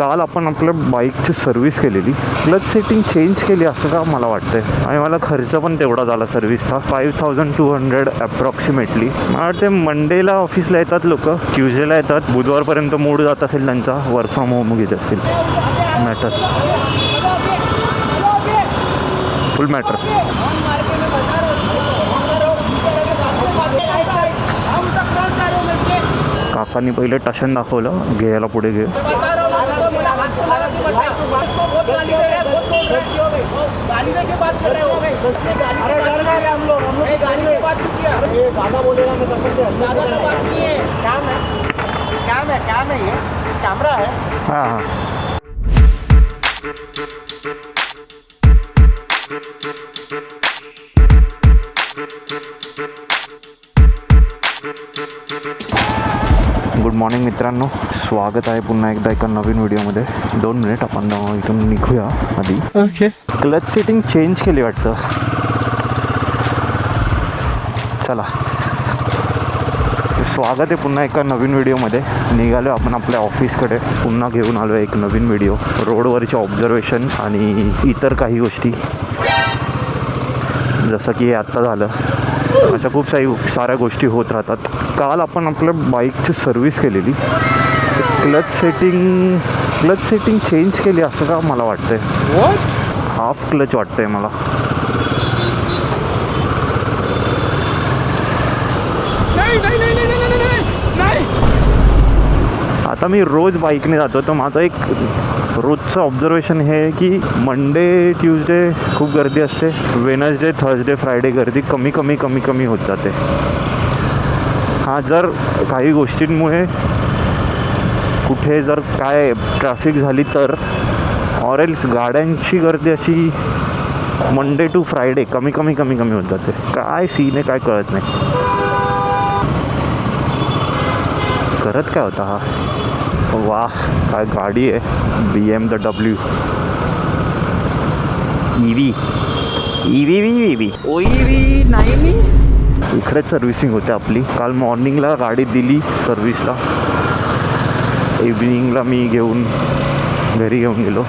काल आपण आपल्या बाईकची सर्व्हिस केलेली, क्लच सेटिंग चेंज केली असं का मला वाटतंय. आणि मला खर्च पण तेवढा झाला सर्व्हिसचा, 5200 अप्रॉक्सिमेटली. मला वाटते मंडेला ऑफिसला येतात लोक, ट्यूजडेला येतात, बुधवारपर्यंत मूड जात असेल त्यांचा, वर्क फ्रॉम होम घेत असेल. Matter full matter. काकांनी पहिले टशन दाखवलं, घ्यायला पुढे घे. हां हां. गुड मॉर्निंग मित्रांनो, स्वागत आहे पुन्हा एकदा एका नवीन व्हिडिओमध्ये. 2 मिनिट आपण इथून निघूया आधी. ओके, क्लच सेटिंग चेंज केली वाटतं. चला, स्वागत आहे पुन्हा एका नवीन व्हिडिओमध्ये. निघालो आपण आपल्या ऑफिसकडे. पुन्हा घेऊन आलो एक नवीन व्हिडिओ, रोडवरचे ऑब्झर्वेशन आणि इतर काही गोष्टी, जसं की हे आत्ता झालं. अशा खूप साऱ्या गोष्टी होत राहतात. काल आपण आपल्या बाईकची सर्व्हिस केलेली, क्लच सेटिंग चेंज केली असं का मला वाटतंय. हाफ क्लच वाटतंय मला. आता मी रोज बाईकने जातो, तर माझं एक रोजचं ऑब्झर्वेशन हे आहे की मंडे ट्यूजडे खूप गर्दी असते, वेनसडे थर्सडे फ्रायडे गर्दी कमी होत जाते. हां, जर काही गोष्टींमुळे कुठे जर काय ट्रॅफिक झाली तर, ऑर एल्स गाड्यांची गर्दी अशी मंडे टू फ्रायडे कमी होत जाते. काय सीन आहे काय कळत नाही. करत काय होता हा. वाह, काय गाडी आहे, BMW EV नाही. मी इकडेच सर्व्हिसिंग होते आपली. काल मॉर्निंगला गाडी दिली सर्व्हिसला, इव्हिनिंगला मी घरी घेऊन गेलो.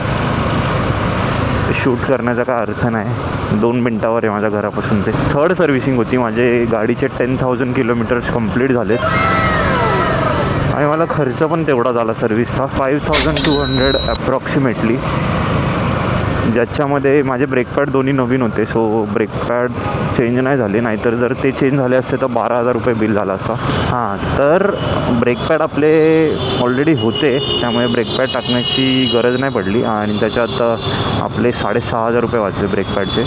शूट करण्याचा काय अर्थ नाही, 2 मिनटावर आहे माझ्या घरापासून ते. 3rd सर्व्हिसिंग होती. माझे गाडीचे 10,000 किलोमीटर्स कंप्लीट झालेत आणि मला खर्च पण तेवढा झाला सर्व्हिसचा, 5200 अप्रॉक्सिमेटली, ज्याच्यामध्ये माझे ब्रेक पॅड दोन्ही नवीन होते. सो ब्रेक पॅड चेंज नाही झाले, नाहीतर जर ते चेंज झाले असते तर 12,000 रुपये बिल झाला असता. हां, तर ब्रेक पॅड आपले ऑलरेडी होते, त्यामुळे ब्रेक पॅड टाकण्याची गरज नाही पडली आणि त्याच्यात आपले 6,500 रुपये वाचले ब्रेक पॅडचे.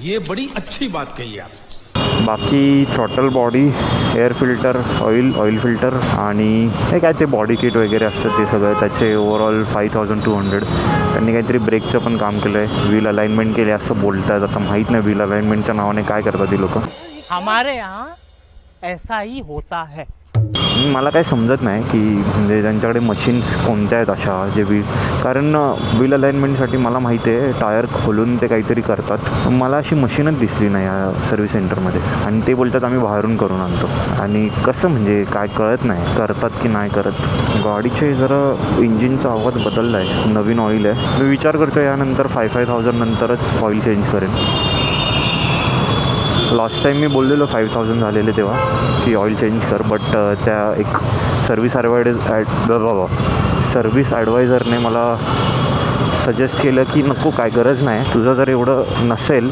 ये बड़ी अच्छी बात कही आप. बाकी throttle body, air filter, oil filter आणि हे काय ते बॉडी किट वगैरे असतं ते सगळं, त्याचे ओव्हरऑल 5200. त्यांनी काहीतरी ब्रेकचं पण काम केलं आहे, व्हील अलाइनमेंट केले असं बोलत आहेत. आता माहीत नाही व्हील अलाइनमेंटच्या नावाने काय करतात ती लोक. हमारे यहाँ ऐसा ही होता है. मला काही समजत नाही की म्हणजे त्यांच्याकडे मशीन्स कोणत्या आहेत अशा जे कारण व्हील अलाइनमेंटसाठी मला माहिती आहे टायर खोलून ते काहीतरी करतात. मला अशी मशीनच दिसली नाही या सर्व्हिस सेंटरमध्ये आणि ते बोलतात आम्ही बाहेरून करून आणतो. आणि कसं म्हणजे काय कळत नाही, करतात की नाही करत. गाडीचे जरा इंजिनचा आवाज बदलला आहे, नवीन ऑइल आहे. मी विचार करतो यानंतर 5,000 नंतरच ऑइल चेंज करेन. लास्ट टाईम मी बोललेलो 5,000 झालेले तेव्हा की ऑइल चेंज कर, बट त्या एक सर्व्हिस ॲडवायझरने मला सजेस्ट केलं की नको, काय गरज नाही, तुझं जर एवढं नसेल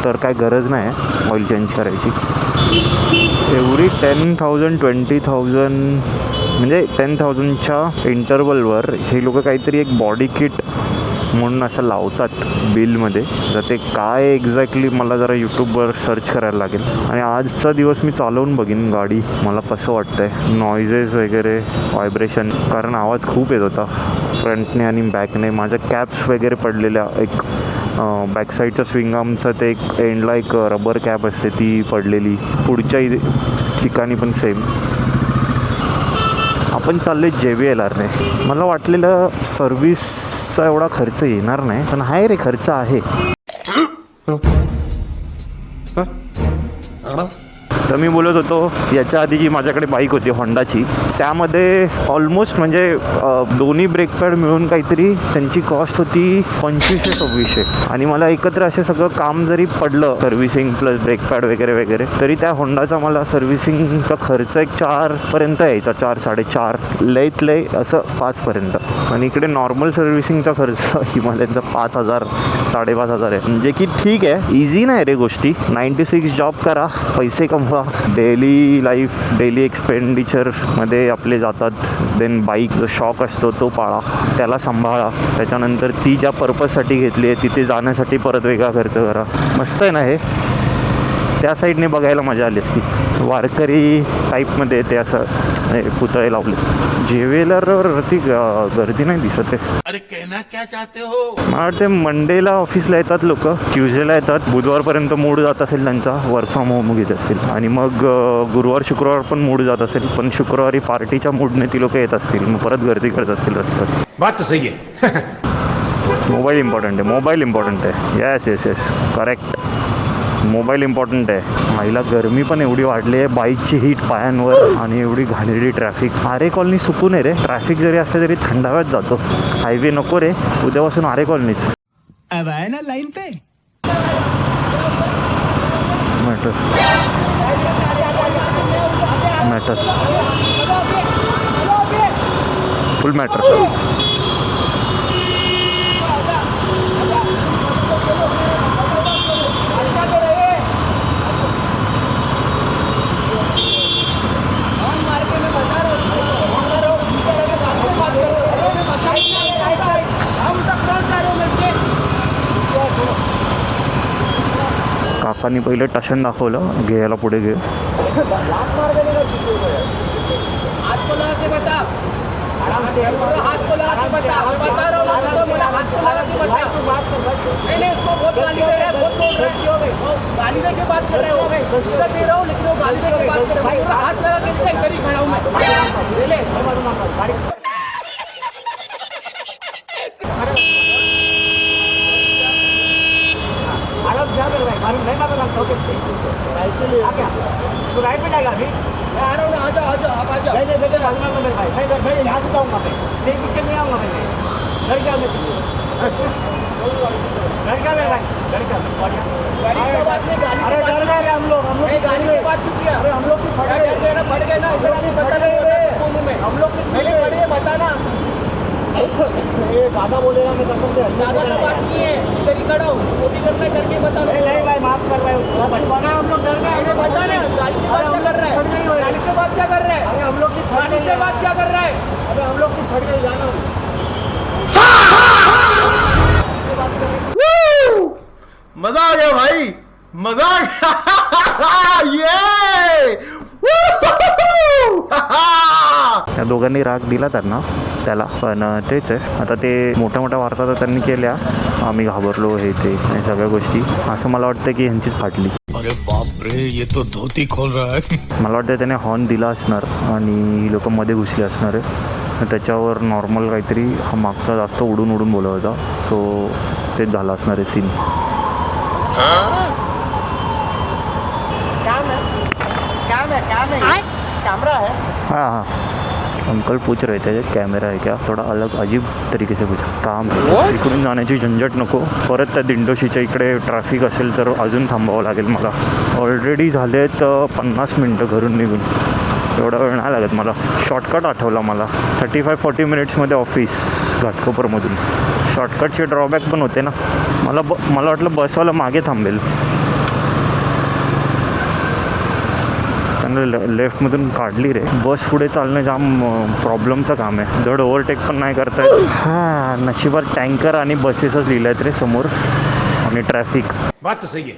तर काय गरज नाही ऑइल चेंज करायची. एवढी 10,000 20,000 म्हणजे 10,000च्या इंटरवलवर हे लोक काहीतरी एक बॉडी किट म्हणून असं लावतात बिलमध्ये. तर ते काय एक्झॅक्टली मला जरा यूट्यूबवर सर्च करायला लागेल आणि आजचा दिवस मी चालवून बघीन गाडी, मला कसं वाटतंय. नॉइजेस वगैरे, व्हायब्रेशन, कारण आवाज खूप येत होता फ्रंटने आणि बॅकने. माझ्या कॅप्स वगैरे पडलेल्या, एक बॅकसाईडच्या स्विंग आर्मचं ते एक एंडला एक रबर कॅप असते ती पडलेली, पुढच्या ठिकाणी पण सेम. आपण चालले JBLRने. मला वाटलेलं सर्व्हिसचा एवढा खर्च येणार नाही, पण आहे रे, खर्च आहे. तर मी बोलत होतो याच्या आधी जी माझ्याकडे बाईक होती होंडाची, त्यामध्ये ऑलमोस्ट म्हणजे दोन्ही ब्रेक पॅड मिळून काहीतरी त्यांची कॉस्ट होती 2500-2600 आणि मला एकत्र असे सगळं काम जरी पडलं सर्व्हिसिंग प्लस ब्रेक पॅड वगैरे वगैरे तरी त्या होंडाचा मला सर्व्हिसिंगचा खर्च एक 4पर्यंत यायचा, 4-4.5 लयत लय असं 5पर्यंत. आणि इकडे नॉर्मल सर्व्हिसिंगचा खर्च हिमालयनचा 5,000 5,500 आहे. म्हणजे की ठीक आहे, इझी नाही रे गोष्टी. 96 जॉब करा, पैसे कमवा, डेली लाईफ डेली एक्सपेंडिचरमध्ये आपले जातात. देन बाईक जो शॉक असतो तो पाळा, त्याला सांभाळा. त्याच्यानंतर ती ज्या पर्पजसाठी घेतली आहे तिथे जाण्यासाठी परत वेगळा खर्च करा. मस्त आहे ना हे. त्या साईडने बघायला मजा आली असती. वारकरी टाईपमध्ये ते असं पुतळे लावले. जेवेलरवरती गर्दी नाही दिसत आहे. अरे कहना क्या चाहते हो? मला वाटते मंडेला ऑफिसला येतात लोक, ट्युजडेला येतात, बुधवारपर्यंत मूड जात असेल त्यांचा, वर्क फ्रॉम होम घेत असतील आणि मग गुरुवार शुक्रवार पण मूड जात असेल, पण शुक्रवारी पार्टीच्या मूडने ती लोक येत असतील, मग परत गर्दी करत असतील रस्त्यात. बात तो सही है. मोबाईल इम्पॉर्टंट आहे, मोबाईल इम्पॉर्टंट आहे. Yes yes yes correct, mobile important आहे. आईला गरमी पण एवढी वाढली आहे, बाईकची हीट पायांवर आणि एवढी घाणेरडी ट्रॅफिक. आरे कॉलनी सुकून आहे रे. ट्रॅफिक जरी असले तरी थंडाव्यात जातो. हायवे नको रे, उद्यापासून आरे कॉलनीच. अब आए ना लाइन पे. Matter matter full matter. काकांनी पहिले टशन दाखवलं, घ्यायला पुढे घे. राइट में जाएगा अभी मैं आ रहा हूँ. आ जाओ आ जाओ आप आ जाओ. नहीं नहीं बेटे भागना मत भाई. मैं यहाँ से जाऊँगा. मैं तेरे पीछे नहीं आऊँगा. मैं घर क्या मैं घर क्या मेरा भाई घर क्या गाड़ी का बात नहीं. गाड़ी से डर गए हम लोग गाड़ी से बात क्यों किया? अरे हम लोग की फट गए ना, फट गए ना. इधर आके बता रहे हम लोग की पहले पढ़िए बताना. ये दादा बोलेगा मैं कसम से दादा का बात नहीं है. इधर ही खड़ा हूँ, वो भी करना करके बता. नहीं भाई माफ कर भाई. बचपना हम लोग डर गए. बता ना गाड़ी से बात क्या कर रहा है? गाड़ी से बात क्या कर रहा है? अरे हम लोग की गाड़ी से बात क्या कर रहा है? अरे हम लोग की फट गई जाना. मजा आ गया भाई, मजा आ गया. ये या दोघांनी राग दिला त्यांना त्याला, पण तेच आहे आता ते मोठ्या मोठ्या वार्ता तर त्यांनी केल्या, आम्ही घाबरलो हे ते आणि सगळ्या गोष्टी. असं मला वाटतं की ह्यांचीच फाटली. अरे बाप रे, ये तो धोती खोल रहा है. मला वाटतं त्याने हॉर्न दिला असणार आणि ही लोक मध्ये घुसली असणार आहे. त्याच्यावर नॉर्मल काहीतरी हा मागचा जास्त उडून उडून बोलत होता, सो तेच झालं असणार आहे सीन. कैमरा है. हाँ हाँ अंकल पूछ रहे थे कैमरा है क्या, थोड़ा अलग अजीब तरीके से पूछा. काम इकडून जाण्याची झंझट नको, परत त्या दिंडोशीच्या इकडे ट्रॅफिक असेल तर अजून थांबावं लागेल मला. ऑलरेडी झालेत 50 मिनटं घरून निघून, एवढा वेळ नाही लागत मला. शॉर्टकट आठवला मला, 35-40 मिनिट्समध्ये ऑफिस घाटकोपरमधून. शॉर्टकटचे ड्रॉबॅक पण होते ना. मला वाटलं बसवाला मागे थांबेल, त्यांना लेफ्टमधून काढली रे. बस पुढे चालणं जाम प्रॉब्लेमचं काम आहे. धड ओव्हरटेक पण नाही करता येत. हां नशिबात टँकर आणि बसेसच लिहिल्या आहेत रे समोर आणि ट्रॅफिक. बात तो सही है.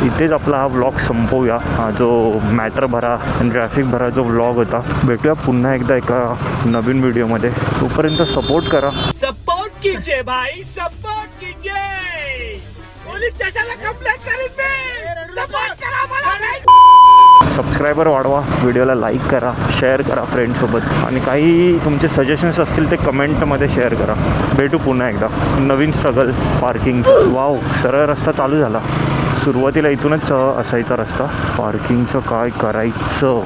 इथेच आपला हा व्लॉग संपवूया. हा जो मॅटर भरा आणि ट्रॅफिक भरा जो व्लॉग होता. भेटूया पुन्हा एकदा एका नवीन व्हिडिओमध्ये. तोपर्यंत सपोर्ट करा. सपोर्ट कीजिए भाई, सपोर्ट कीजिए. पोलीस स्टेशनला कंप्लेंट करीन मी. सपोर्ट करा मला. सबस्क्रायबर वाढवा, व्हिडिओला लाईक करा, शेअर करा फ्रेंडसोबत आणि काही तुमचे सजेशन्स असतील ते कमेंटमध्ये शेअर करा. भेटू पुन्हा एकदा नवीन स्ट्रगल पार्किंगचं. वाव, सरळ रस्ता चालू झाला. सुरुवातीला इथूनच असायचा रस्ता. पार्किंगचं काय करायचं.